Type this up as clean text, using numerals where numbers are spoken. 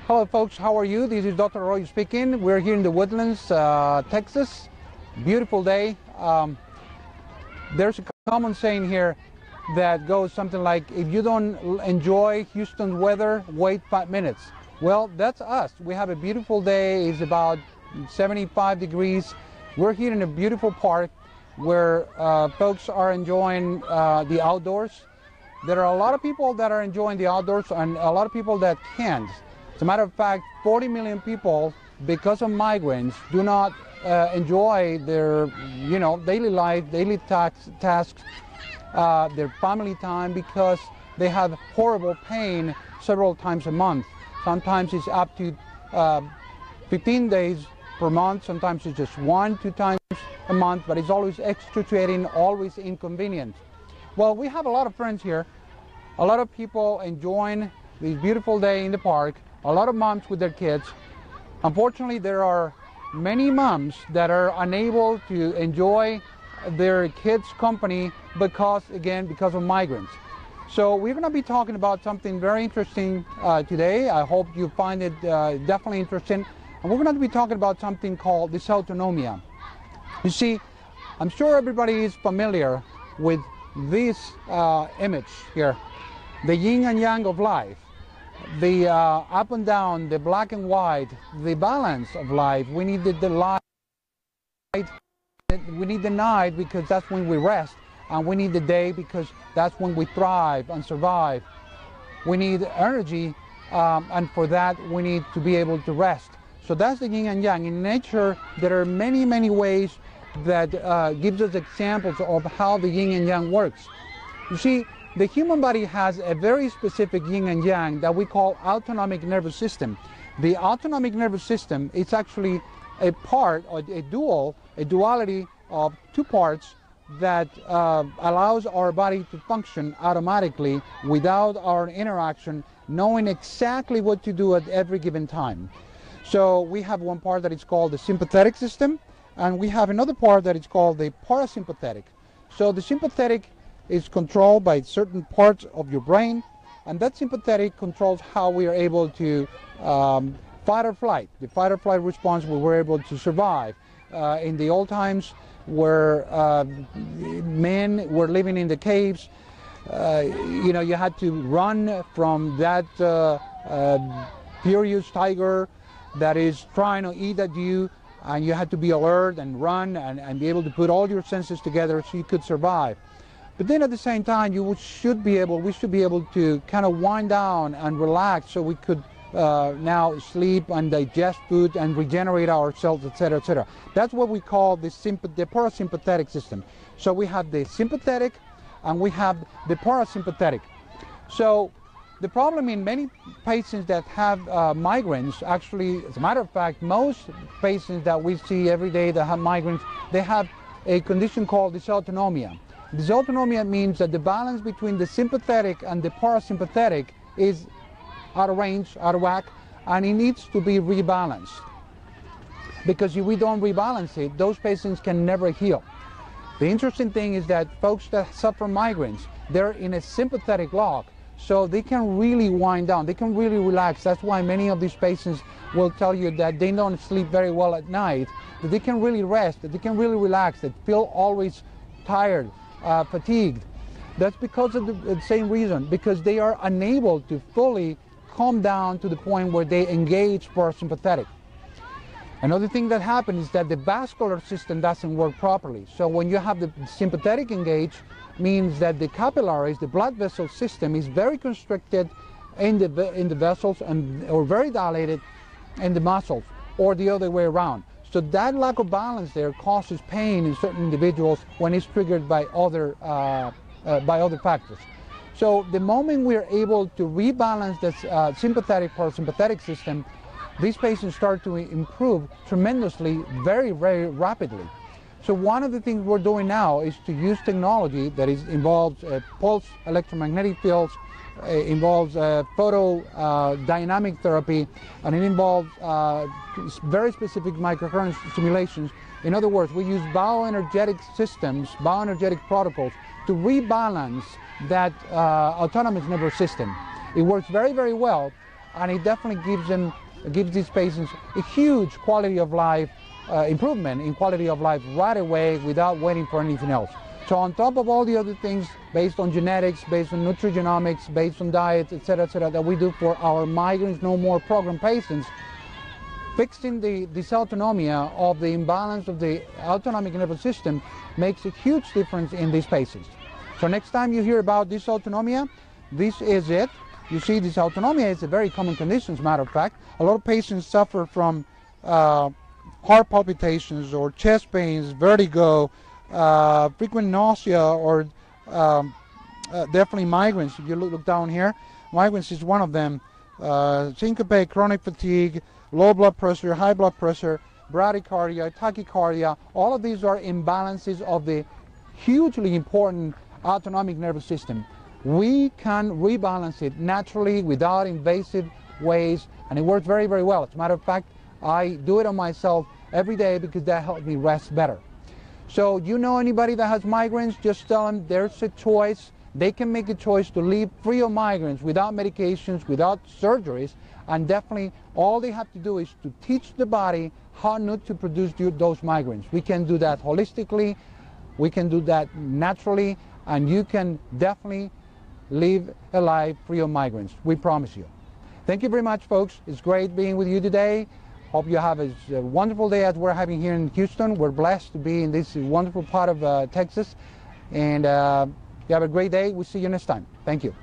Hello folks, how are you? This is Dr. Arroyo speaking. We're here in the Woodlands, Texas. Beautiful day. There's a common saying here that goes something like, if you don't enjoy Houston's weather, wait 5 minutes. Well, that's us. We have a beautiful day. It's about 75 degrees. We're here in a beautiful park where folks are enjoying the outdoors. There are a lot of people that are enjoying the outdoors and a lot of people that can't. As a matter of fact, 40 million people, because of migraines, do not enjoy their, daily life, daily tasks, their family time, because they have horrible pain several times a month. Sometimes it's up to 15 days per month. Sometimes it's just 1-2 times a month, but it's always excruciating, always inconvenient. Well, we have a lot of friends here, a lot of people enjoying this beautiful day in the park, a lot of moms with their kids. Unfortunately, there are many moms that are unable to enjoy their kids' company because of migraines. So we're going to be talking about something very interesting today. I hope you find it definitely interesting. And we're going to be talking about something called dysautonomia. You see, I'm sure everybody is familiar with this image here, the yin and yang of life, the up and down, the black and white, the balance of life. We need the light, we need the night because that's when we rest, and we need the day because that's when we thrive and survive. We need energy, and for that we need to be able to rest. So that's the yin and yang. In nature, there are many, many ways that gives us examples of how the yin and yang works. You see, the human body has a very specific yin and yang that we call autonomic nervous system. The autonomic nervous system is actually a part, or a duality of two parts that allows our body to function automatically without our interaction, knowing exactly what to do at every given time. So we have one part that is called the sympathetic system, and we have another part that is called the parasympathetic. So the sympathetic is controlled by certain parts of your brain, and that sympathetic controls how we are able to fight or flight. The fight or flight response, where we're able to survive. In the old times, where men were living in the caves, you had to run from that furious tiger that is trying to eat at you, and you had to be alert and run and be able to put all your senses together so you could survive. But then at the same time, we should be able to kind of wind down and relax so we could now sleep and digest food and regenerate ourselves, etc., etc. That's what we call the parasympathetic system. So we have the sympathetic and we have the parasympathetic. So the problem in many patients that have migraines, actually, as a matter of fact, most patients that we see every day that have migraines, they have a condition called dysautonomia. Dysautonomia means that the balance between the sympathetic and the parasympathetic is out of range, out of whack, and it needs to be rebalanced. Because if we don't rebalance it, those patients can never heal. The interesting thing is that folks that suffer migraines, they're in a sympathetic lock, so they can really wind down, they can really relax. That's why many of these patients will tell you that they don't sleep very well at night, that they can really rest, that they can really relax, that feel always tired, fatigued. That's because of the same reason, because they are unable to fully calm down to the point where they engage parasympathetic. Another thing that happens is that the vascular system doesn't work properly. So when you have the sympathetic engaged, means that the capillaries, the blood vessel system, is very constricted in the vessels or very dilated in the muscles, or the other way around. So that lack of balance there causes pain in certain individuals when it's triggered by other factors. So the moment we're able to rebalance this sympathetic parasympathetic system, these patients start to improve tremendously, very, very rapidly. So one of the things we're doing now is to use technology that involves pulse electromagnetic fields, involves photodynamic therapy, and it involves very specific microcurrent stimulations. In other words, we use bioenergetic systems, bioenergetic protocols to rebalance that autonomous nervous system. It works very, very well. and it definitely gives these patients a huge quality of life improvement in quality of life right away without waiting for anything else. So on top of all the other things based on genetics, based on nutrigenomics, based on diet, etc., that we do for our Migraines No More program patients, fixing the dysautonomia of the imbalance of the autonomic nervous system makes a huge difference in these patients. So next time you hear about dysautonomia, this is it. You see, dysautonomia is a very common condition, as a matter of fact. A lot of patients suffer from heart palpitations or chest pains, vertigo, frequent nausea, or definitely migraines. If you look down here, migraines is one of them. Syncope, chronic fatigue, low blood pressure, high blood pressure, bradycardia, tachycardia. All of these are imbalances of the hugely important autonomic nervous system. We can rebalance it naturally without invasive ways, and it works very, very well. As a matter of fact, I do it on myself every day because that helps me rest better. So you know anybody that has migraines, just tell them there's a choice. They can make a choice to live free of migraines without medications, without surgeries, and definitely all they have to do is to teach the body how not to produce those migraines. We can do that holistically, we can do that naturally, and you can definitely live a life free of migraines. We promise you. Thank you very much, folks. It's great being with you today. Hope you have a wonderful day as we're having here in Houston. We're blessed to be in this wonderful part of Texas. And you have a great day. We'll see you next time. Thank you.